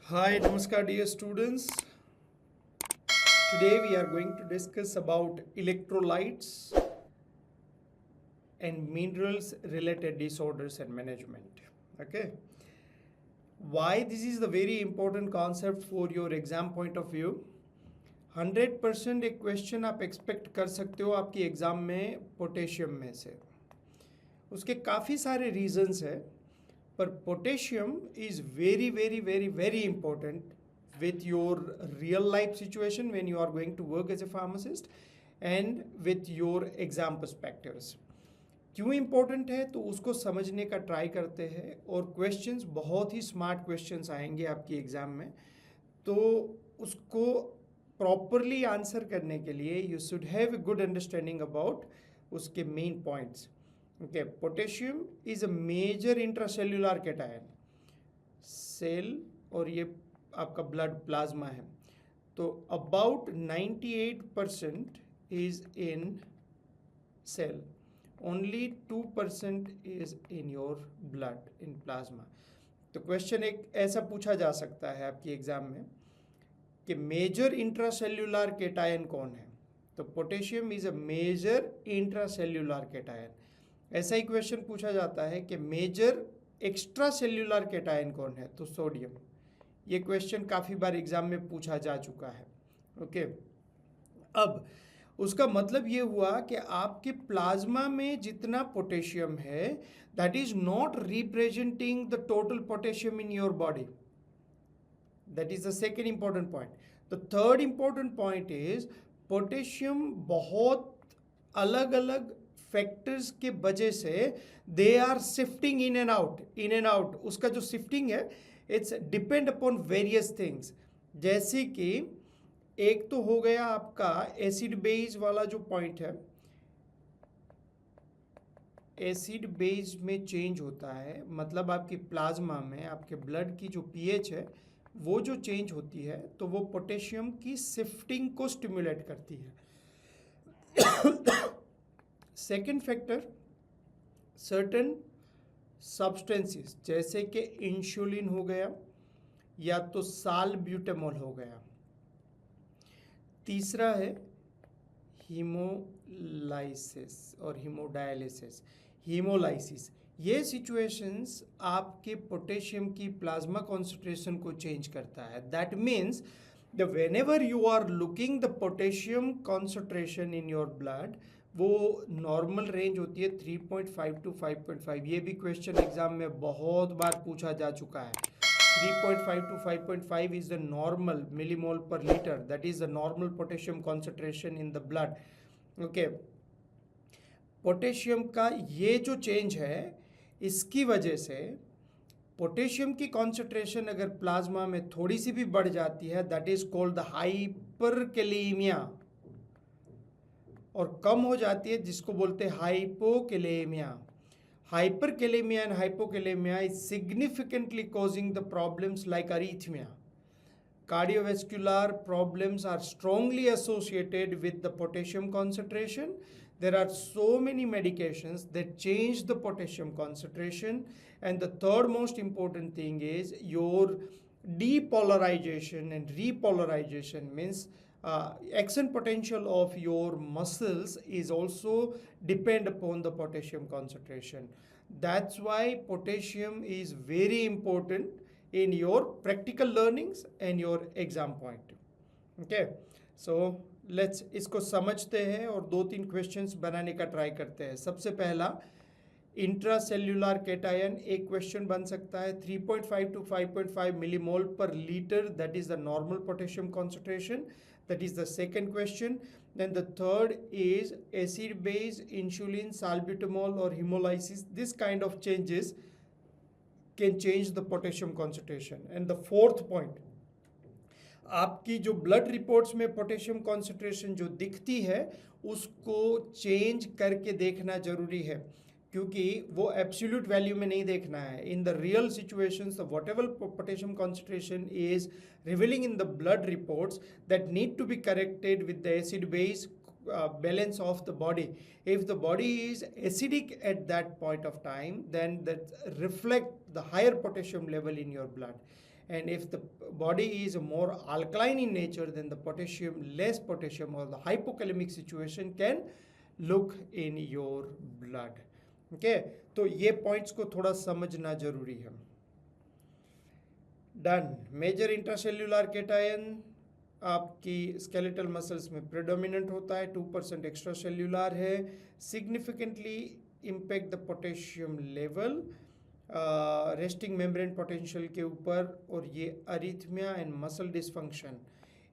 Hi, Namaskar, dear students. Today we are going to discuss about electrolytes and minerals related disorders and management. Okay. Why this is the very important concept for your exam point of view. 100% एक question आप expect कर सकते हो आपकी exam में potassium में से। उसके काफ़ी सारे रीजंस है, पर potassium is very very very very important with your real life situation when you are going to work as a pharmacist and with your exam perspectives. क्यों इम्पोर्टेंट है तो उसको समझने का ट्राई करते हैं, और क्वेश्चंस बहुत ही स्मार्ट क्वेश्चंस आएंगे आपकी एग्जाम में, तो उसको प्रॉपरली आंसर करने के लिए you should have a good understanding about उसके main points. Okay, potassium is a major intracellular cation. Cell और ये आपका ब्लड प्लाज्मा है, तो about 98% is in cell, only 2% is in your blood in plasma. तो क्वेश्चन एक ऐसा पूछा जा सकता है आपकी एग्जाम में कि मेजर इंट्रासेल्युलर कैटायन कौन है, तो potassium is a major intracellular cation. ऐसा ही क्वेश्चन पूछा जाता है कि मेजर एक्स्ट्रा सेल्युलर कैटायन कौन है, तो सोडियम. ये क्वेश्चन काफ़ी बार एग्जाम में पूछा जा चुका है. ओके, अब उसका मतलब ये हुआ कि आपके प्लाज्मा में जितना पोटेशियम है that is not representing the total potassium in your body. That is the second important point. The third important point is potassium बहुत अलग अलग फैक्टर्स के वजह से they are shifting in and out. उसका जो शिफ्टिंग है it's depend upon various things. जैसे कि एक तो हो गया आपका एसिड बेस वाला जो पॉइंट है, एसिड बेस में चेंज होता है, मतलब आपकी प्लाज्मा में आपके ब्लड की जो पीएच है वो जो चेंज होती है तो वो पोटेशियम की शिफ्टिंग को स्टिमुलेट करती है. सेकेंड फैक्टर, सर्टेन सब्सटेंसेस जैसे कि इंसुलिन हो गया या तो साल्ब्यूटामॉल हो गया. तीसरा है हीमोलाइसिस और हीमोडायलिसिस, हीमोलाइसिस. ये सिचुएशंस आपके पोटेशियम की प्लाज्मा कॉन्सेंट्रेशन को चेंज करता है. That means the whenever you are looking the potassium concentration in your blood, वो नॉर्मल रेंज होती है 3.5 to 5.5. ये भी क्वेश्चन एग्जाम में बहुत बार पूछा जा चुका है. 3.5 to 5.5 is the normal millimole per liter. That is the normal potassium concentration in the blood. Okay. Potassium का ये जो चेंज है इसकी वजह से पोटेशियम की कॉन्सेंट्रेशन अगर प्लाज्मा में थोड़ी सी भी बढ़ जाती है that is called the hyperkalaemia, और कम हो जाती है जिसको बोलते हैं hypokalemia. Hyperkalemia and hypokalemia is significantly causing the problems like arrhythmia. Cardiovascular problems are strongly associated with the potassium concentration. There are so many medications that change the potassium concentration. And the third most important thing is your depolarization and repolarization, means action potential of your muscles is also depend upon the potassium concentration. That's why potassium is very important in your practical learnings and your exam point. Okay, so let's इसको समझते हैं और दो तीन questions बनाने का try करते हैं. सबसे पहला इंट्रासेल्युलर कैटायन, एक क्वेश्चन बन सकता है 3.5 to 5.5 millimole per litre, that is the normal potassium concentration. That is the second question. Then the third is acid base, insulin, salbutamol or hemolysis. This kind of changes can change the potassium concentration. And the fourth point, आपकी जो blood reports में potassium concentration जो दिखती है उसको change करके देखना जरूरी है, क्योंकि वो एब्सोल्यूट वैल्यू में नहीं देखना है. In the real situations whatever potassium concentration is revealing in the blood reports that need to be corrected with the acid base balance of the body. If the body is acidic at that point of time, then that reflect the higher potassium level in your blood. and if the body is more alkaline in nature, then the potassium, less potassium or the hypokalemic situation can look in your blood. Okay, तो ये points को थोड़ा समझना जरूरी है. Done. Major intracellular cation आपकी skeletal muscles में predominant होता है, 2% एक्स्ट्रा सेल्यूलर है, significantly impact the potassium level resting membrane potential के ऊपर, और ये अरिथमिया एंड मसल डिसफंक्शन,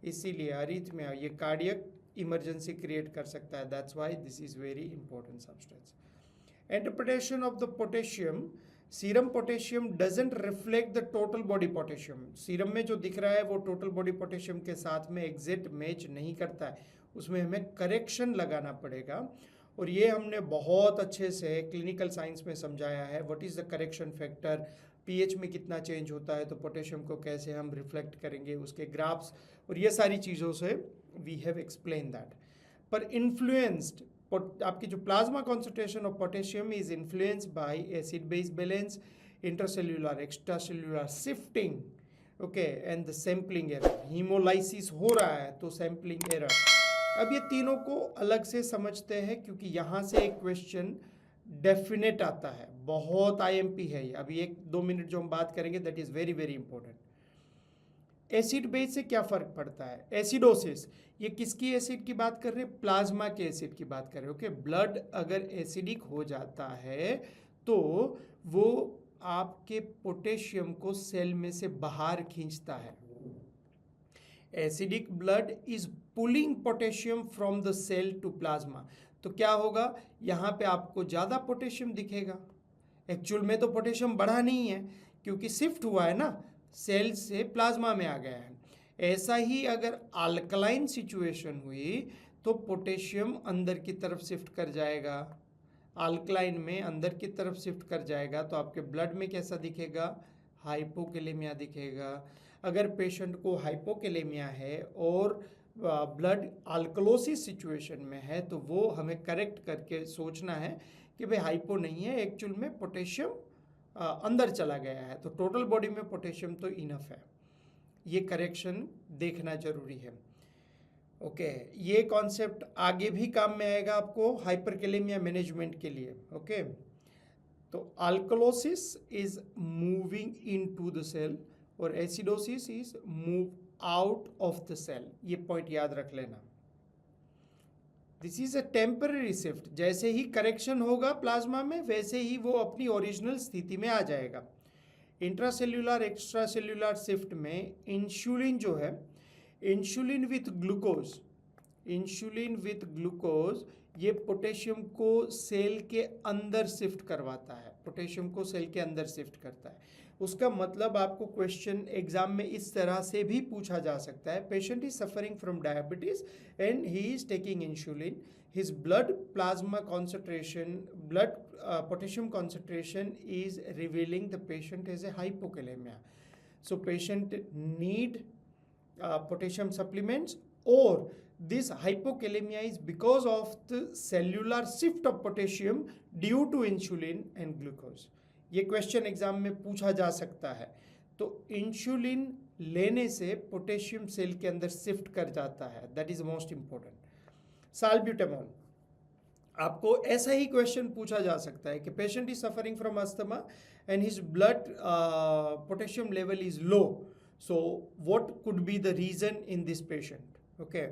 इसीलिए अरिथमिया ये कार्डियक इमरजेंसी क्रिएट कर सकता है. That's why this is very important substance. Interpretation of the potassium. Serum potassium doesn't reflect the total body potassium. Serum में जो दिख रहा है वो टोटल बॉडी पोटेशियम के साथ में एग्जैक्ट मैच नहीं करता है, उसमें हमें करेक्शन लगाना पड़ेगा, और ये हमने बहुत अच्छे से क्लिनिकल साइंस में समझाया है. What is the correction factor, pH में कितना चेंज होता है तो पोटेशियम को कैसे हम रिफ्लेक्ट करेंगे, उसके ग्राफ्स, और ये सारी चीज़ों से वी हैव एक्सप्लेन दैट. पर इन्फ्लुएंस्ड आपकी जो plasma concentration of potassium is influenced by acid base balance, intercellular extracellular shifting, okay, and the sampling error. Hemolysis हो रहा है तो सैम्पलिंग एरर. अब ये तीनों को अलग से समझते हैं, क्योंकि यहाँ से एक क्वेश्चन डेफिनेट आता है, बहुत आईएमपी है ये. अभी 1-2 मिनट जो हम बात करेंगे that is very very important. Acid base से क्या फ़र्क पड़ता है. एसिडोसिस, ये किसकी एसिड की बात कर रहे हैं, प्लाज्मा के एसिड की बात कर रहे हैं. ओके, ब्लड अगर एसिडिक हो जाता है तो वो आपके पोटेशियम को सेल में से बाहर खींचता है. Acidic blood is pulling potassium from the cell to plasma. तो क्या होगा, यहाँ पे आपको ज़्यादा पोटेशियम दिखेगा. एक्चुअल में तो पोटेशियम बढ़ा नहीं है, क्योंकि शिफ्ट हुआ है ना, सेल से प्लाज्मा में आ गया है. ऐसा ही अगर अल्कलाइन सिचुएशन हुई तो पोटेशियम अंदर की तरफ शिफ्ट कर जाएगा, अल्कलाइन में अंदर की तरफ शिफ्ट कर जाएगा, तो आपके ब्लड में कैसा दिखेगा, हाइपोकैलेमिया दिखेगा. अगर पेशेंट को हाइपोकैलेमिया है और ब्लड अल्कलोसिस सिचुएशन में है तो वो हमें करेक्ट करके सोचना है कि भाई हाइपो नहीं है, एक्चुअल में पोटेशियम अंदर चला गया है, तो टोटल बॉडी में पोटेशियम तो इनफ है. ये करेक्शन देखना जरूरी है. ओके, ये कॉन्सेप्ट आगे भी काम में आएगा आपको हाइपरकैलेमिया मैनेजमेंट के लिए. ओके, तो alkalosis is moving into the cell और acidosis is move out of the cell. ये पॉइंट याद रख लेना. This is a temporary shift. जैसे ही करेक्शन होगा प्लाज्मा में वैसे ही वो अपनी ओरिजिनल स्थिति में आ जाएगा. इंट्रासेल्यूलर एक्स्ट्रासेल्यूलर शिफ्ट में इंसुलिन जो है, इंसुलिन विथ ग्लूकोज ये पोटेशियम को सेल के अंदर शिफ्ट करवाता है, पोटेशियम को सेल के अंदर शिफ्ट करता है. उसका मतलब आपको क्वेश्चन एग्जाम में इस तरह से भी पूछा जा सकता है. Patient is suffering from diabetes and he is taking insulin. His blood plasma concentration, blood potassium concentration is revealing the patient has a hypokalemia. So patient need potassium supplements, or this hypokalemia is because of the cellular shift of potassium due to insulin and glucose. ये question exam में पूछा जा सकता है. तो insulin लेने से potassium cell के अंदर शिफ्ट कर जाता है, that is most important. Salbutamol, आपको ऐसा ही क्वेश्चन पूछा जा सकता है कि patient is suffering from asthma and his blood potassium level is low, so what could be the reason in this patient. Okay,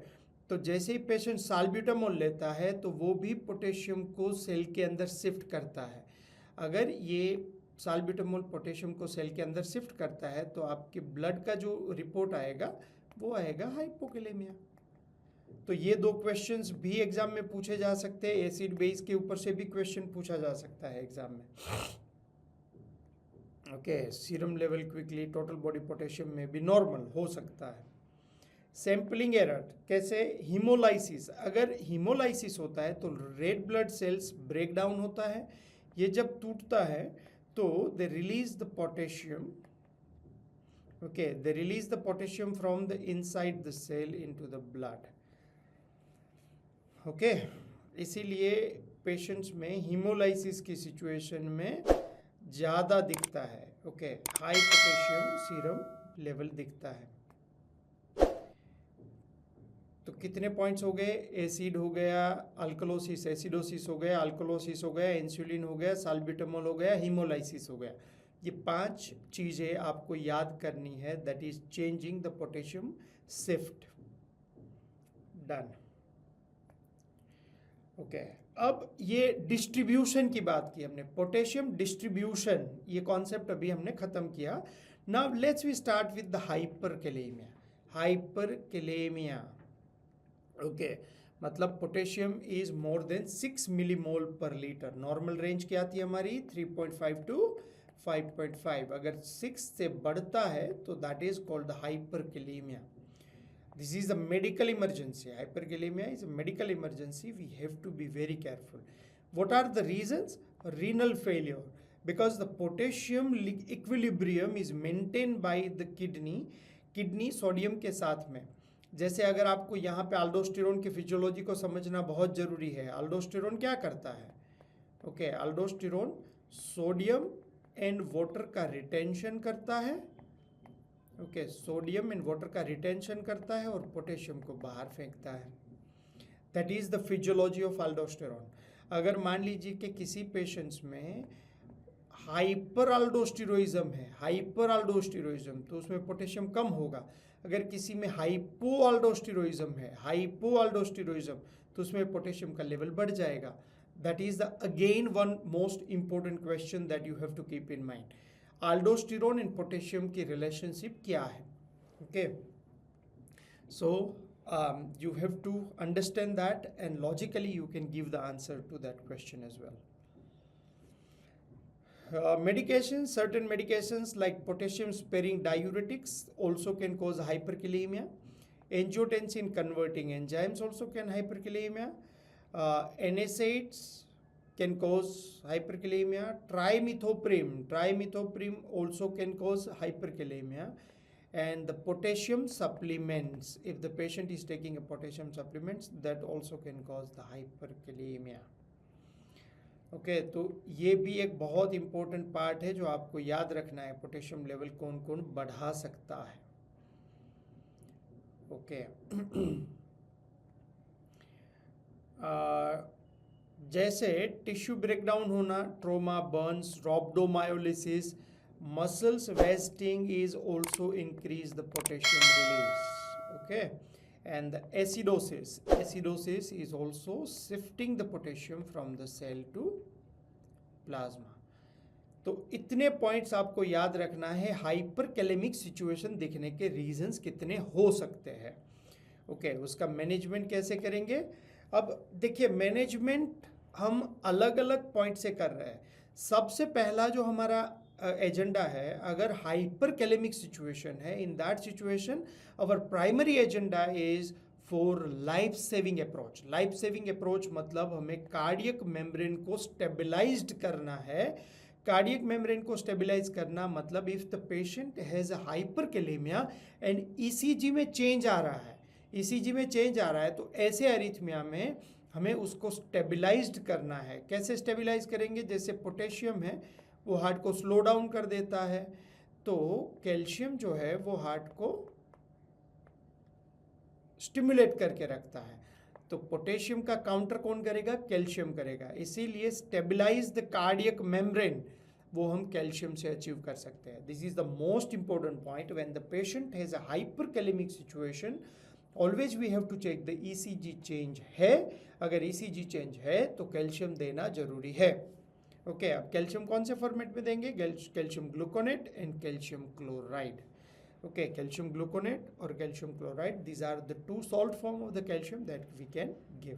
तो जैसे ही पेशेंट साल्ब्यूटामॉल लेता है तो वो भी पोटेशियम को सेल के अंदर शिफ्ट करता है. अगर ये साल्ब्यूटामॉल पोटेशियम को सेल के अंदर शिफ्ट करता है तो आपके ब्लड का जो रिपोर्ट आएगा वो आएगा हाइपोकैलेमिया. तो ये 2 क्वेश्चंस भी एग्जाम में पूछे जा सकते हैं. एसिड बेस के ऊपर से भी क्वेश्चन पूछा जा सकता है एग्जाम में. Okay, serum level quickly, total body potassium में भी नॉर्मल हो सकता है. सैम्पलिंग एरर कैसे, हीमोलाइसिस, अगर हीमोलाइसिस होता है तो red blood cells break down होता है. ये जब टूटता है तो they release the potassium. Okay, they release the potassium from the inside the cell into the blood. Okay, इसीलिए पेशेंट्स में हीमोलाइसिस की सिचुएशन में ज़्यादा दिखता है. Okay, high potassium serum level दिखता है। तो कितने पॉइंट्स हो गए? एसिड हो गया, अल्कलोसिस एसिडोसिस हो गया, अल्कलोसिस हो गया, इंसुलिन हो गया, साल्बिटमोल हो गया, हीमोलाइसिस हो गया। ये 5 चीज़ें आपको याद करनी है, that is changing the potassium shift. Done. Okay, अब ये डिस्ट्रीब्यूशन की बात की हमने, पोटेशियम डिस्ट्रीब्यूशन, ये कॉन्सेप्ट अभी हमने खत्म किया। Now let's we start with the hyperkalemia. Hyperkalemia, okay, मतलब potassium is more than 6 millimole per litre. Normal range क्या आती है हमारी? 3.5 टू 5.5। अगर 6 से बढ़ता है तो that is called the hyperkalaemia. This is a medical emergency. Hyperkalemia is a medical emergency. We have to be very careful. What are the reasons? Renal failure. Because the potassium equilibrium is maintained by the kidney. Kidney sodium के साथ में, जैसे अगर आपको यहाँ पे अल्डोस्टेरोन की physiology को समझना बहुत ज़रूरी है। अल्डोस्टेरोन क्या करता है? ओके, अल्डोस्टेरोन सोडियम एंड वाटर का रिटेंशन करता है। ओके, सोडियम एंड वाटर का रिटेंशन करता है और पोटेशियम को बाहर फेंकता है। That is the physiology of अल्डोस्टेरोन। अगर मान लीजिए कि किसी पेशेंट्स में हाइपर अल्डोस्टेरोइज्म है, हाइपर अल्डोस्टेरोइज्म, तो उसमें पोटेशियम कम होगा। अगर किसी में हाइपो अल्डोस्टेरोइज्म है, हाइपो अल्डोस्टेरोइज्म, तो उसमें पोटेशियम का लेवल बढ़ जाएगा। That is the again one most important question that you have to keep in mind. Aldosterone and potassium की रिलेशनशिप क्या है? Okay, so you have to understand that and logically you can give the answer to that question as well. Medications, certain medications like potassium sparing diuretics also can cause hyperkalemia. Angiotensin converting enzymes also can hyperkalemia. NSAIDs can cause hyperkalemia. Trimethoprim also can cause hyperkalemia. And the potassium supplements, if the patient is taking a potassium supplements, that also can cause the hyperkalemia. Okay, तो ये भी एक बहुत important part है जो आपको याद रखना है, पोटेशियम लेवल कौन कौन बढ़ा सकता है। ओके, जैसे टिश्यू ब्रेकडाउन होना, trauma, burns, rhabdomyolysis, muscles wasting is also increase the potassium release. Okay, and the acidosis is also shifting the potassium from the cell to plasma. तो इतने पॉइंट्स आपको याद रखना है। हाइपरकैलेमिक सिचुएशन दिखने के रीजंस कितने हो सकते हैं। ओके, उसका मैनेजमेंट कैसे करेंगे? अब देखिए, मैनेजमेंट हम अलग अलग पॉइंट से कर रहे हैं। सबसे पहला जो हमारा एजेंडा है, अगर हाइपरकैलेमिक सिचुएशन है, in that situation our primary agenda is for life saving approach. Life saving approach मतलब हमें कार्डियक मेम्ब्रेन को स्टेबलाइज्ड करना है। कार्डियक मेम्ब्रेन को स्टेबलाइज करना मतलब if the patient has a hyperkalaemia and ECG में चेंज आ रहा है, ईसीजी में चेंज आ रहा है, तो ऐसे अरिथमिया में हमें उसको स्टेबलाइज्ड करना है। कैसे स्टेबलाइज करेंगे? जैसे पोटेशियम है, वो हार्ट को स्लो डाउन कर देता है, तो कैल्शियम जो है वो हार्ट को स्टिमुलेट करके रखता है। तो पोटेशियम का काउंटर कौन करेगा? कैल्शियम करेगा। इसीलिए स्टेबलाइज द कार्डियक मेम्ब्रेन वो हम कैल्शियम से अचीव कर सकते हैं। This is the most important point when the patient has a hyperkalemic situation. Always we have to check the ECG change है। अगर ईसीजी चेंज है तो कैल्शियम देना जरूरी है। ओके, अब कैल्शियम कौन से फॉर्मेट में देंगे? Calcium gluconate and calcium chloride. Okay, calcium gluconate और calcium chloride, these are the two salt form of the calcium that we can give.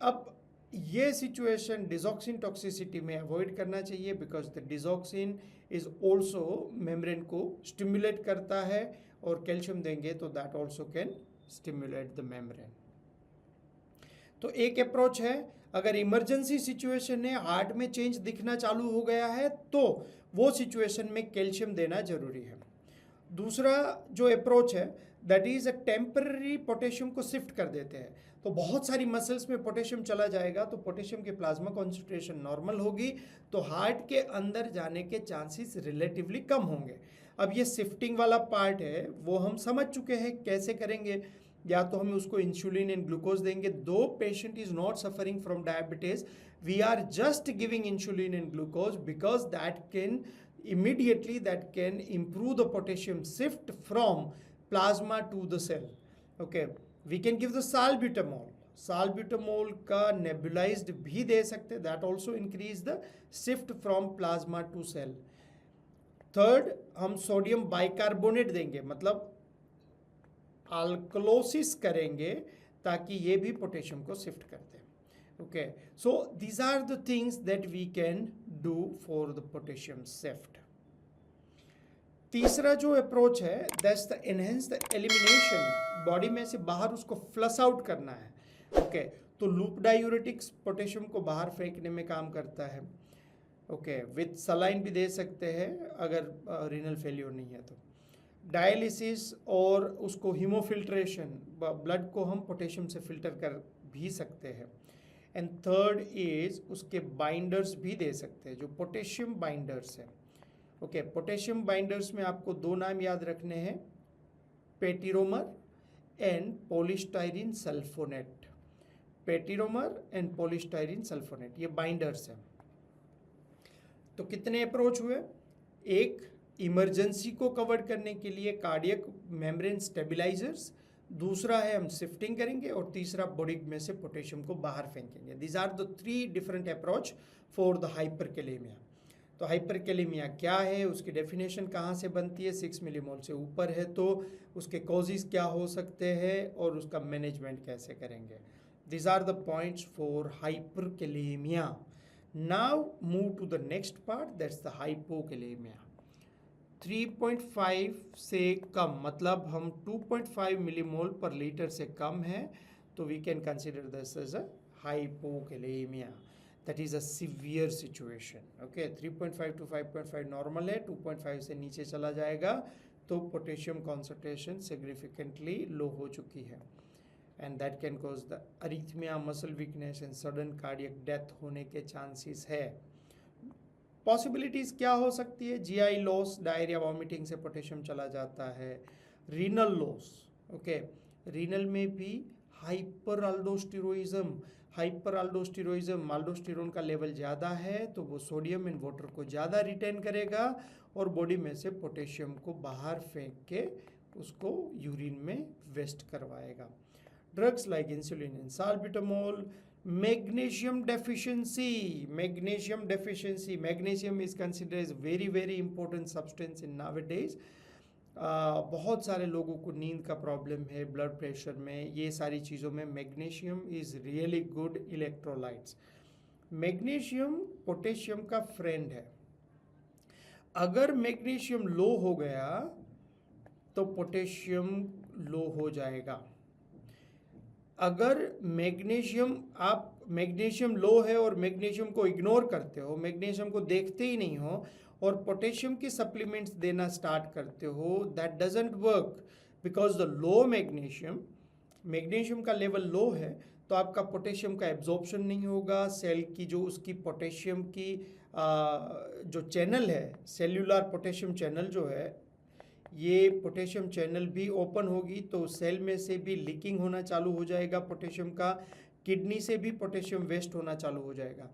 अब ये सिचुएशन डिजॉक्सिन टॉक्सिसिटी में अवॉइड करना चाहिए, because the digoxin is also membrane को stimulate करता है, और कैल्शियम देंगे तो that also can stimulate the membrane. तो एक अप्रोच है, अगर इमरजेंसी सिचुएशन है, हार्ट में चेंज दिखना चालू हो गया है, तो वो सिचुएशन में कैल्शियम देना जरूरी है। दूसरा जो अप्रोच है, that is a temporary potassium को शिफ्ट कर देते हैं। तो बहुत सारी मसल्स में पोटेशियम चला जाएगा, तो पोटेशियम की प्लाज्मा कॉन्सेंट्रेशन नॉर्मल होगी, तो हार्ट के अंदर जाने के चांसेस रिलेटिवली कम होंगे। अब ये शिफ्टिंग वाला पार्ट है वो हम समझ चुके हैं कैसे करेंगे, या तो हम उसको इंसुलिन एंड ग्लूकोज देंगे। Though patient is not suffering from diabetes, we are just giving insulin and glucose because that can immediately that can improve the potassium shift from plasma to the cell. Okay, we can give the salbutamol. Salbutamol का nebulized भी दे सकते, that also increase the shift from plasma to cell. Third, हम sodium bicarbonate देंगे, मतलब alkalosis करेंगे ताकि ये भी पोटेशियम को शिफ्ट कर दे। Okay, so these are the things that we can do for the potassium shift. तीसरा जो अप्रोच है that's the enhance the elimination, body में से बाहर उसको फ्लश आउट करना है। ओके, तो लूप डायूरेटिक्स पोटेशियम को बाहर फेंकने में काम करता है। ओके, विथ सलाइन भी दे सकते हैं अगर रीनल फेल्योर नहीं है तो। डायलिसिस और उसको हीमोफिल्ट्रेशन, ब्लड को हम पोटेशियम से फिल्टर कर भी सकते हैं। एंड थर्ड इज उसके बाइंडर्स भी दे सकते हैं, जो पोटेशियम बाइंडर्स है। ओके, पोटेशियम बाइंडर्स में आपको दो नाम याद रखने हैं, patiromer and polystyrene sulfonate. Patiromer and polystyrene sulfonate ये बाइंडर्स हैं। तो कितने अप्रोच हुए? एक इमरजेंसी को कवर करने के लिए कार्डियक मेम्ब्रेन स्टेबिलाइजर्स, दूसरा है हम शिफ्टिंग करेंगे, और तीसरा बॉडी में से पोटेशियम को बाहर फेंकेंगे। These are the three different approach for the hyperkalemia. तो हाइपरकैलेमिया क्या है, उसकी डेफिनेशन कहाँ से बनती है, 6 मिलीमोल से ऊपर है तो उसके कॉजेज क्या हो सकते हैं और उसका मैनेजमेंट कैसे करेंगे। These are the points for hyperkalemia. Now move to the next part, that's the hypokalemia. 3.5 से कम, मतलब हम 2.5 मिलीमोल पर लीटर से कम है तो we can consider this as a hypokalemia, that is a severe situation. Okay, 3.5 to 5.5 normal है, 2.5 से नीचे चला जाएगा तो पोटेशियम कॉन्सेंट्रेशन सिग्निफिकेंटली लो हो चुकी है, and that can cause the arrhythmia, muscle weakness and sudden cardiac death होने के चांसेस है। पॉसिबिलिटीज़ क्या हो सकती है? जीआई लॉस, डायरिया, वॉमिटिंग से पोटेशियम चला जाता है। रीनल लॉस, ओके, रीनल में भी हाइपर अल्डोस्टेरोइज्म, अल्डोस्टेरोन का लेवल ज़्यादा है तो वो सोडियम एंड वाटर को ज़्यादा रिटेन करेगा और बॉडी में से पोटेशियम को बाहर फेंक के उसको यूरिन में वेस्ट करवाएगा। Drugs like insulin and salbutamol. Magnesium deficiency, magnesium is considered as very important substance in nowadays. बहुत सारे लोगों को नींद का प्रॉब्लम है, ब्लड प्रेशर में, ये सारी चीज़ों में magnesium is really good electrolytes. Magnesium potassium का फ्रेंड है। अगर मैग्नीशियम लो हो गया तो पोटेशियम लो हो जाएगा। अगर मैग्नीशियम लो है और मैग्नीशियम को इग्नोर करते हो, मैग्नीशियम को देखते ही नहीं हो और पोटेशियम की सप्लीमेंट्स देना स्टार्ट करते हो, that doesn't work because the low magnesium का लेवल लो है तो आपका पोटेशियम का एब्जॉर्प्शन नहीं होगा। सेल की जो उसकी पोटेशियम की जो चैनल है, सेल्यूलर पोटेशियम चैनल जो है, ये पोटेशियम चैनल भी ओपन होगी तो सेल में से भी लीकिंग होना चालू हो जाएगा पोटेशियम का, किडनी से भी पोटेशियम वेस्ट होना चालू हो जाएगा।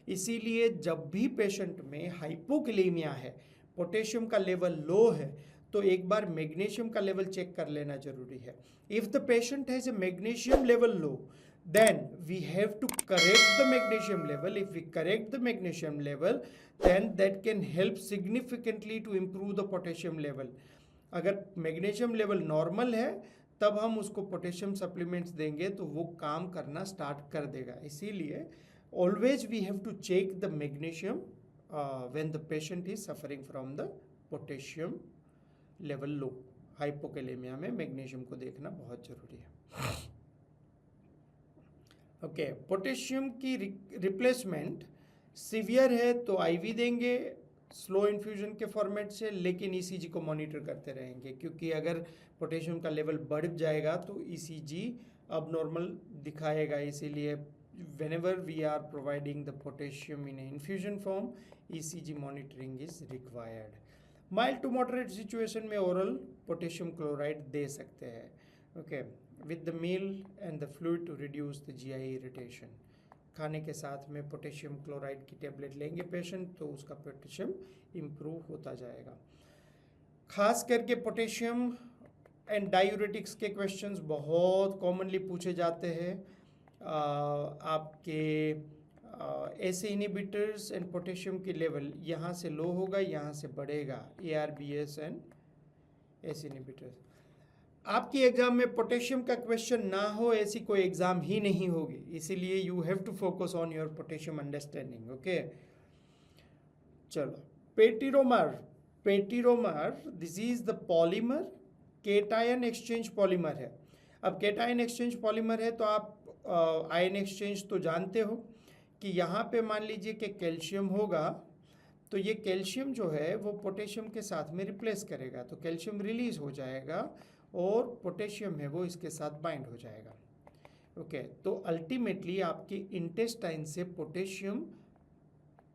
इसीलिए जब भी पेशेंट में हाइपोकैलेमिया है, पोटेशियम का लेवल लो है, तो एक बार मैग्नीशियम का लेवल चेक कर लेना जरूरी है। If the patient has a magnesium level low, then we have to correct the magnesium level. If we correct the magnesium level, then that can help significantly to improve the potassium level. अगर magnesium level normal है तब हम उसको potassium supplements देंगे तो वो काम करना स्टार्ट कर देगा। इसीलिए always we have to check the magnesium when the patient is suffering from the potassium level low. Hypokalemia में मैग्नीशियम को देखना बहुत जरूरी है। ओके, पोटेशियम की रिप्लेसमेंट सीवियर है तो आईवी देंगे स्लो इन्फ्यूजन के फॉर्मेट से, लेकिन ईसीजी को मॉनिटर करते रहेंगे क्योंकि अगर पोटेशियम का लेवल बढ़ जाएगा तो ईसीजी अब नॉर्मल दिखाएगा। इसीलिए whenever we are providing the potassium in an infusion form, ECG monitoring is required. Mild to moderate situation में ओरल पोटेशियम क्लोराइड दे सकते हैं, okay, with the meal and the fluid to reduce the GI irritation. खाने के साथ में potassium chloride की tablet लेंगे पेशेंट तो उसका पोटेशियम इम्प्रूव होता जाएगा। खास करके पोटेशियम एंड डायूरेटिक्स के क्वेश्चंस बहुत कॉमनली पूछे जाते हैं। आपके ऐसे इनिबिटर्स एंड पोटेशियम की लेवल यहाँ से लो होगा, यहाँ से बढ़ेगा, ARBS एंड ऐसे इनिबिटर्स। आपकी एग्जाम में पोटेशियम का क्वेश्चन ना हो ऐसी कोई एग्जाम ही नहीं होगी, इसीलिए you have to focus on your potassium understanding, okay. चलो, patiromer this is the polymer, cation exchange polymer है। अब केटायन एक्सचेंज पॉलीमर है तो आप आयन एक्सचेंज तो जानते हो कि यहाँ पे मान लीजिए कि कैल्शियम होगा तो ये कैल्शियम जो है वो पोटेशियम के साथ में रिप्लेस करेगा, तो कैल्शियम रिलीज हो जाएगा और पोटेशियम है वो इसके साथ बाइंड हो जाएगा, ओके। तो अल्टीमेटली आपके इंटेस्टाइन से पोटेशियम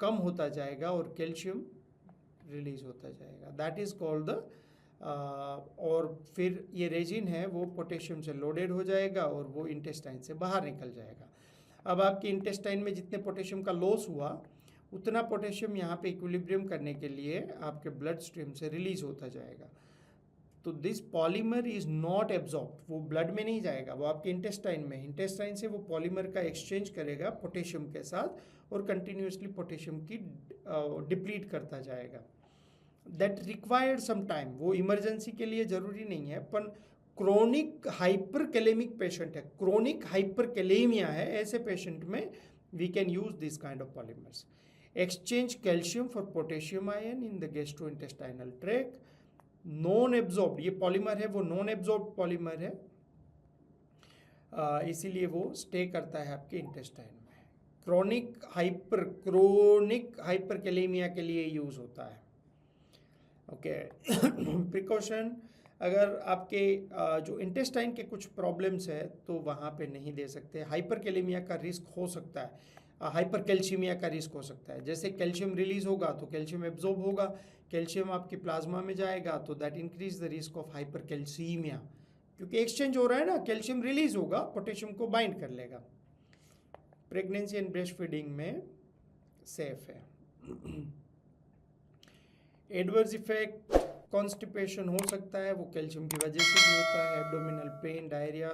कम होता जाएगा और कैल्शियम रिलीज होता जाएगा, दैट इज कॉल्ड द और फिर ये रेजिन है वो पोटेशियम से लोडेड हो जाएगा और वो इंटेस्टाइन से बाहर निकल जाएगा। अब आपके इंटेस्टाइन में जितने पोटेशियम का लॉस हुआ उतना पोटेशियम यहाँ पे इक्विलिब्रियम करने के लिए आपके ब्लड स्ट्रीम से रिलीज होता जाएगा। तो this polymer is not absorb, वो ब्लड में नहीं जाएगा, वो आपके इंटेस्टाइन में, इंटेस्टाइन से वो पॉलीमर का एक्सचेंज करेगा पोटेशियम के साथ और कंटिन्यूसली पोटेशियम की डिप्लीट करता जाएगा। दैट रिक्वायर्ड सम टाइम, वो इमरजेंसी के लिए ज़रूरी नहीं है, पर क्रोनिक हाइपरकैलेमिक पेशेंट है, क्रोनिक हाइपरकैलेमिया है, ऐसे पेशेंट में we can use this kind of polymers. Exchange calcium for potassium ion in the gastrointestinal tract, non absorbed, ये पॉलीमर है वो नॉन एब्जॉर्ब्ड पॉलीमर है, इसीलिए वो स्टे करता है आपके इंटेस्टाइन में। क्रोनिक हाइपरकैलेमिया के लिए यूज होता है, ओके। प्रिकॉशन, अगर आपके जो इंटेस्टाइन के कुछ प्रॉब्लम्स है तो वहाँ पे नहीं दे सकते। हाइपरकैलेमिया का रिस्क हो सकता है, हाइपरकैल्शियमिया का रिस्क हो सकता है, जैसे कैल्शियम रिलीज होगा तो कैल्शियम एब्जॉर्ब होगा, कैल्शियम आपकी प्लाज्मा में जाएगा तो that increase the risk of hypercalcaemia, क्योंकि एक्सचेंज हो रहा है ना, कैल्शियम रिलीज होगा पोटेशियम को बाइंड कर लेगा। प्रेगनेंसी एंड ब्रेस्ट फीडिंग में सेफ है। एडवर्स इफेक्ट कॉन्स्टिपेशन हो सकता है, वो कैल्शियम की वजह से भी होता है, एब्डोमिनल पेन, डायरिया,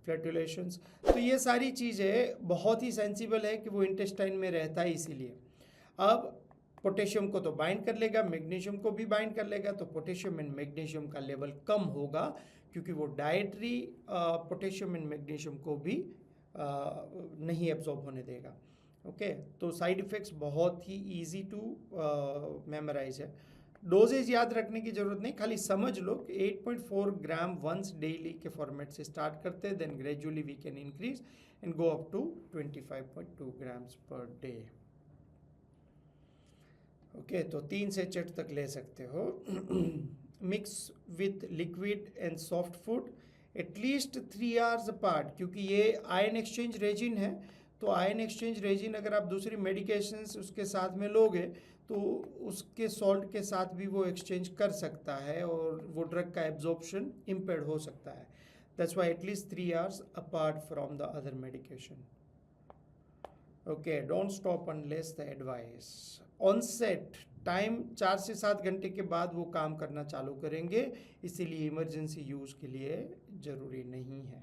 फ्लैटुलेशंस, तो ये सारी चीज़ें बहुत ही सेंसिबल है कि वो इंटेस्टाइन में रहता है, इसीलिए। अब पोटेशियम को तो बाइंड कर लेगा, मैग्नीशियम को भी बाइंड कर लेगा, तो पोटेशियम एंड मैग्नीशियम का लेवल कम होगा क्योंकि वो डाइटरी पोटेशियम एंड मैग्नीशियम को भी नहीं एब्जॉर्ब होने देगा, ओके। तो साइड इफ़ेक्ट्स बहुत ही ईजी टू मेमोराइज है। डोजेज याद रखने की जरूरत नहीं, खाली समझ लो कि 8.4 ग्राम वंस डेली के फॉर्मेट से स्टार्ट करते हैं, then gradually we can increase and go up to 25.2 grams per day, okay. तो 3 से 6 तक ले सकते हो। Mix with liquid and soft food at least 3 hours apart, क्योंकि ये आयन एक्सचेंज रेजिन है, तो आयन एक्सचेंज रेजिन अगर आप दूसरी मेडिकेशंस उसके साथ में लोगे तो उसके सॉल्ट के साथ भी वो एक्सचेंज कर सकता है और वो ड्रग का एब्जॉर्प्शन इम्पेयर हो सकता है। That's why at least 3 hours apart from the other medication, okay. Don't stop unless the advice. Onset time 4 से 7 घंटे के बाद वो काम करना चालू करेंगे, इसीलिए इमरजेंसी यूज़ के लिए ज़रूरी नहीं है।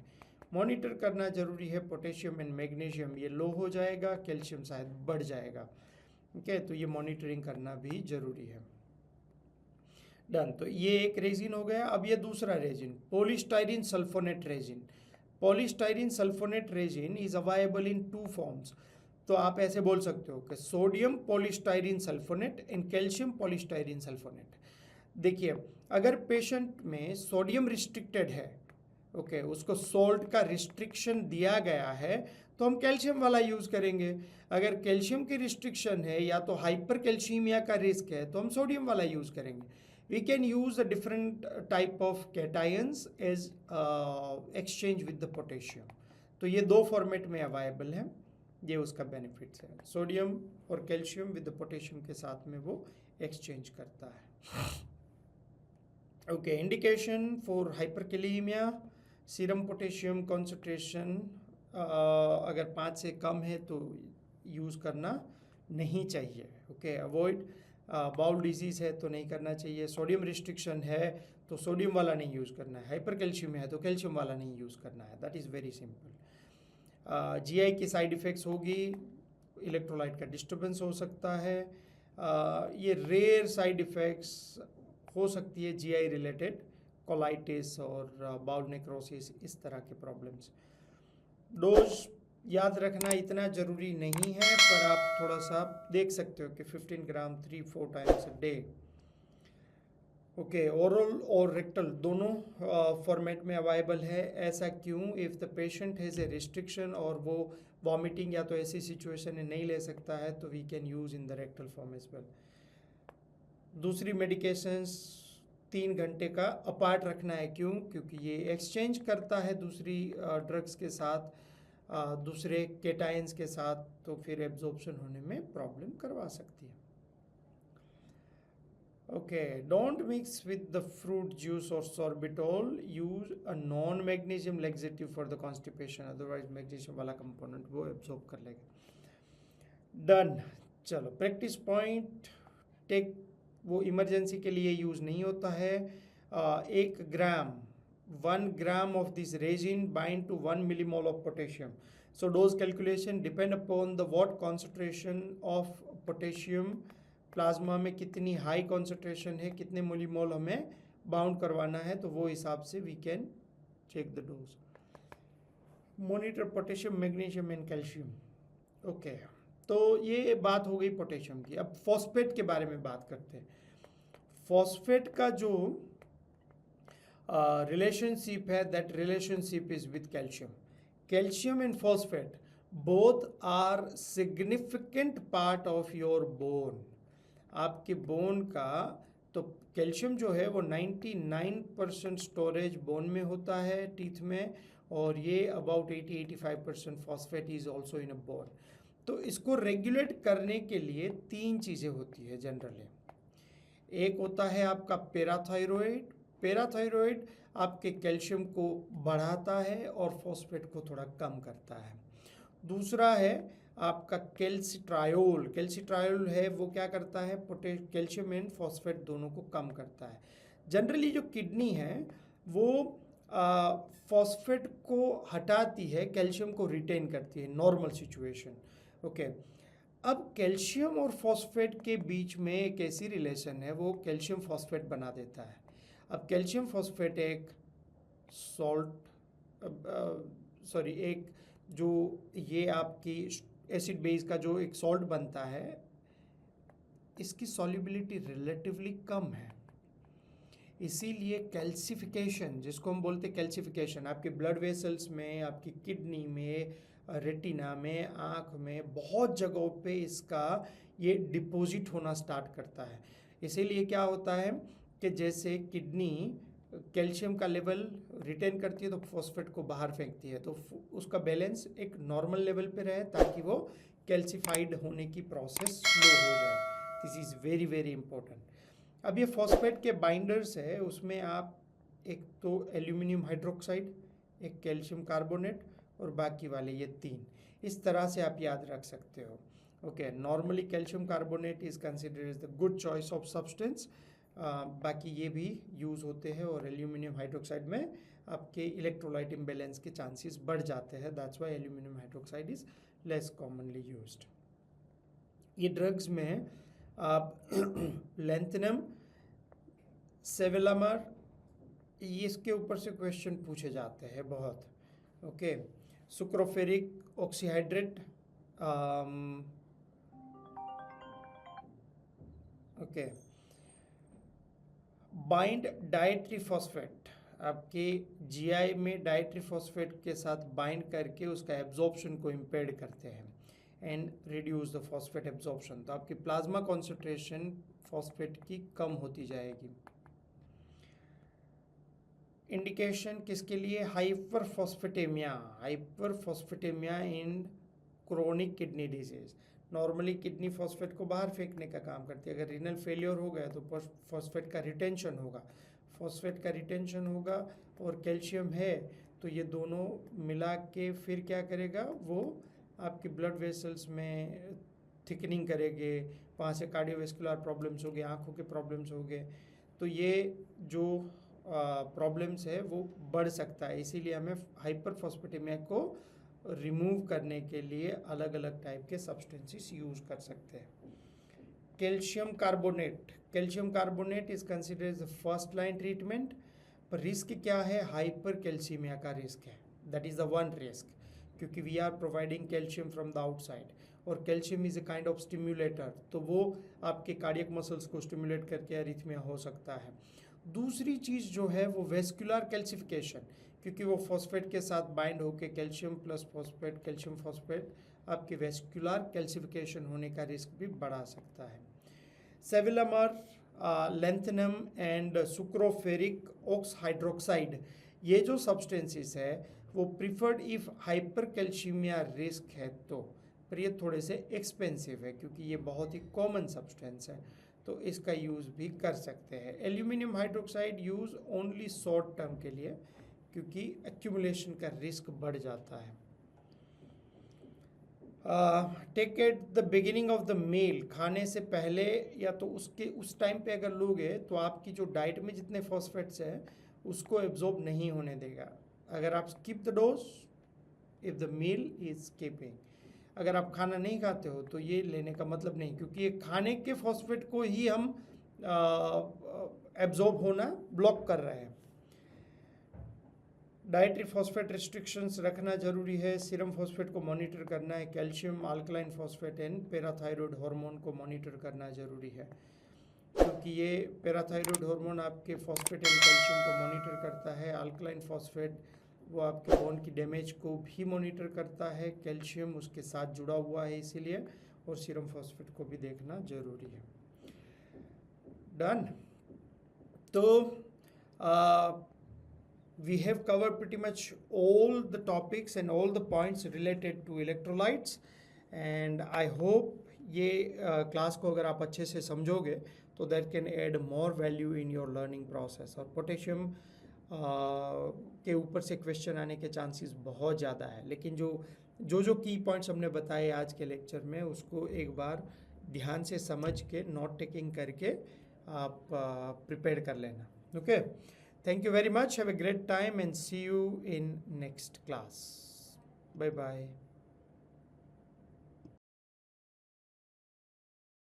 मॉनिटर करना ज़रूरी है, पोटेशियम एंड मैग्नीशियम ये लो हो जाएगा, कैल्शियम शायद बढ़ जाएगा, ओके। तो ये मॉनिटरिंग करना भी ज़रूरी है। डन, तो ये एक रेजिन हो गया। अब ये दूसरा resin, polystyrene sulfonate resin. Polystyrene sulfonate resin is available in 2 forms. तो आप ऐसे बोल सकते हो कि sodium polystyrene sulfonate and calcium polystyrene sulfonate. देखिए, अगर पेशेंट में सोडियम रिस्ट्रिक्टेड है, ओके, उसको सॉल्ट का रिस्ट्रिक्शन दिया गया है तो हम कैल्शियम वाला यूज़ करेंगे। अगर कैल्शियम की रिस्ट्रिक्शन है या तो हाइपर कैल्शियमिया का रिस्क है तो हम सोडियम वाला यूज़ करेंगे। We can use a different type of cations as exchange with the potassium. तो ये 2 फॉर्मेट में अवेलेबल है, ये उसका बेनिफिट्स है। सोडियम और कैल्शियम विद द पोटेशियम के साथ में वो एक्सचेंज करता है। Okay, indication for hyperkalemia, serum potassium concentration अगर 5 से कम है तो यूज़ करना नहीं चाहिए. Okay, avoid. बाउल डिजीज़ है तो नहीं करना चाहिए. सोडियम रिस्ट्रिक्शन है तो सोडियम वाला नहीं यूज़ करना है. हाइपर कैल्शियम है तो कैल्शियम वाला नहीं यूज़ करना है. That is very simple. GI की साइड इफ़ेक्ट्स होगी, इलेक्ट्रोलाइट का डिस्टर्बेंस हो सकता है. ये रेयर साइड इफ़ेक्ट्स हो सकती है जीआई रिलेटेड, कोलाइटिस और बाउल नेक्रोसिस, इस तरह के प्रॉब्लम्स. डोज याद रखना इतना ज़रूरी नहीं है, पर आप थोड़ा सा देख सकते हो कि 15 ग्राम 3-4 times a day. Okay, oral और रेक्टल दोनों फॉर्मेट में अवेलेबल है. ऐसा क्यों? If the patient has a restriction और वो वॉमिटिंग या तो ऐसी सिचुएशन में नहीं ले सकता है तो we can use in the rectal form as well. दूसरी मेडिकेशंस 3 घंटे का अपार्ट रखना है. क्यों? क्योंकि ये एक्सचेंज करता है दूसरी ड्रग्स के साथ, दूसरे केटाइंस के साथ, तो फिर एब्जॉर्प्शन होने में प्रॉब्लम करवा सकती है. Okay, don't mix with the fruit juice or sorbitol. Use a non-magnesium laxative for the constipation. Otherwise, magnesium वाला component वो absorb कर लेगा. Done. चलो, practice point. Take वो इमरजेंसी के लिए यूज़ नहीं होता है. 1 gram of this resin bind to 1 millimole of potassium. So dose calculation depend upon the what concentration of potassium plasma में कितनी हाई कॉन्सेंट्रेशन है, कितने मोलीमोल हमें बाउंड करवाना है, तो वो हिसाब से we can check the dose. Monitor potassium, magnesium and calcium. Okay, तो ये बात हो गई पोटेशियम की. अब फॉस्फेट के बारे में बात करते हैं. फॉस्फेट का जो रिलेशनशिप है, that relationship is with calcium. Calcium and phosphate both are significant part of your bone. आपके बोन का तो कैल्शियम जो है वो 99% स्टोरेज बोन में होता है, टीथ में, और ये about 80-85% phosphate is also in a bone. तो इसको रेगुलेट करने के लिए 3 चीज़ें होती है जनरली. एक होता है आपका पैराथायरॉइड. पैराथायरॉइड आपके कैल्शियम को बढ़ाता है और फॉस्फेट को थोड़ा कम करता है. दूसरा है आपका कैल्सिट्रायोल. कैल्सिट्रायोल है वो क्या करता है, कैल्शियम एंड फॉस्फेट दोनों को कम करता है. जनरली जो किडनी है वो फॉस्फेट को हटाती है, कैल्शियम को रिटेन करती है, नॉर्मल सिचुएशन. ओके, अब कैल्शियम और फॉस्फेट के बीच में एक ऐसी रिलेशन है, वो कैल्शियम फॉस्फेट बना देता है. अब कैल्शियम फॉस्फेट एक एक जो ये आपकी एसिड बेस का जो एक सॉल्ट बनता है, इसकी सॉल्युबिलिटी रिलेटिवली कम है. इसीलिए कैल्सिफिकेशन, जिसको हम बोलते हैं कैल्सिफिकेशन, आपके ब्लड वेसल्स में, आपकी किडनी में, रेटिना में, आँख में, बहुत जगहों पे इसका ये डिपॉजिट होना स्टार्ट करता है. इसीलिए क्या होता है कि जैसे किडनी कैल्शियम का लेवल रिटेन करती है तो फॉस्फेट को बाहर फेंकती है, तो उसका बैलेंस एक नॉर्मल लेवल पे रहे ताकि वो कैल्सिफाइड होने की प्रोसेस स्लो हो जाए. This is very very important. अब ये फॉस्फेट के बाइंडर्स है, उसमें आप एक तो एल्यूमिनियम हाइड्रोक्साइड, एक कैल्शियम कार्बोनेट और बाकी वाले ये 3, इस तरह से आप याद रख सकते हो. Okay, normally calcium carbonate is considered as the good choice of substance. बाकी ये भी यूज़ होते हैं, और एल्यूमिनियम हाइड्रोक्साइड में आपके इलेक्ट्रोलाइट इम्बैलेंस के चांसेस बढ़ जाते हैं. That's why aluminium hydroxide is less commonly used. ये ड्रग्स में आप लेंथिनम, सेवेलामर, इसके ऊपर से क्वेश्चन पूछे जाते हैं बहुत. Okay, sucroferric oxyhydrate, okay, bind dietary phosphate. आपके जीआई में डाइट्री फॉस्फेट के साथ बाइंड करके उसका एब्जॉर्प्शन को इम्पेड करते हैं and reduce the phosphate absorption. तो आपकी प्लाज्मा कॉन्सेंट्रेशन फॉस्फेट की कम होती जाएगी. इंडिकेशन किसके लिए? Hyperphosphatemia. Hyperphosphatemia in chronic kidney disease. Normally kidney phosphate को बाहर फेंकने का काम करती है. अगर रीनल फेलियर हो गया तो फॉस्फेट का रिटेंशन होगा. फॉस्फेट का रिटेंशन होगा और कैल्शियम है, तो ये दोनों मिला के फिर क्या करेगा, वो आपके ब्लड वेसल्स में थिकनिंग करेंगे, वहाँ से कार्डियोवेस्कुलर प्रॉब्लम्स हो गए, आँखों के प्रॉब्लम्स हो गए, तो ये जो प्रॉब्लम्स है वो बढ़ सकता है। इसीलिए हमें हाइपरफॉस्फेटेमिया को रिमूव करने के लिए अलग अलग टाइप के सब्सटेंसेस यूज़ कर सकते हैं। Calcium carbonate is considered as the first line treatment, पर रिस्क क्या है, हाइपर कैल्सीमिया का रिस्क है, that is the one risk, क्योंकि we are providing calcium from the outside और calcium is a kind of stimulator, तो वो आपके कार्डियक मसल्स को स्टिम्युलेट करके अरिथमिया हो सकता है। दूसरी चीज़ जो है वो वेस्कुलर कैल्सिफिकेशन, क्योंकि वो फॉस्फेट के साथ बाइंड होकर calcium plus phosphate, calcium phosphate, आपके वेस्कुलर कैल्सिफिकेशन होने का रिस्क भी बढ़ा सकता है। सेविलमर, लेंथनम एंड सुक्रोफेरिक ऑक्स हाइड्रोक्साइड, ये जो सब्सटेंसेस है वो preferred if hyper calcaemia risk है तो, पर ये थोड़े से एक्सपेंसिव है क्योंकि ये बहुत ही कॉमन सब्सटेंस है, तो इसका यूज़ भी कर सकते हैं। Aluminium hydroxide use only short term के लिए, क्योंकि एक्यूमुलेशन का रिस्क बढ़ जाता है। Take at the beginning of the meal, खाने से पहले या तो उसके उस टाइम पे अगर लोगे तो आपकी जो डाइट में जितने फॉस्फेट्स हैं उसको एब्जॉर्ब नहीं होने देगा। अगर आप skip the dose if the meal is skipping, अगर आप खाना नहीं खाते हो तो ये लेने का मतलब नहीं, क्योंकि ये खाने के फॉस्फेट को ही हम एब्जॉर्ब होना ब्लॉक कर रहे हैं। डाइटरी फॉस्फेट रिस्ट्रिक्शंस रखना जरूरी है, सीरम फॉस्फेट को मॉनिटर करना है, calcium, alkaline phosphate and parathyroid hormone को मॉनिटर करना जरूरी है, क्योंकि ये पैराथायरॉयड हार्मोन आपके फॉस्फेट एंड कैल्शियम को मॉनिटर करता है, अल्कलाइन फॉस्फेट वो आपके बोन की डैमेज को भी मॉनिटर करता है, कैल्शियम उसके साथ जुड़ा हुआ है इसीलिए, और सीरम फॉस्फेट को भी देखना जरूरी है। डन। तो we have covered pretty much all the topics and all the points related to electrolytes, and I hope ये क्लास को अगर आप अच्छे से समझोगे तो that can add more value in your learning process। और पोटेशियम के ऊपर से क्वेश्चन आने के चांसेस बहुत ज़्यादा है, लेकिन जो की पॉइंट्स हमने बताए आज के लेक्चर में उसको एक बार ध्यान से समझ के नोट टेकिंग करके आप प्रिपेयर कर लेना। Okay, thank you very much, have a great time and see you in next class. Bye bye.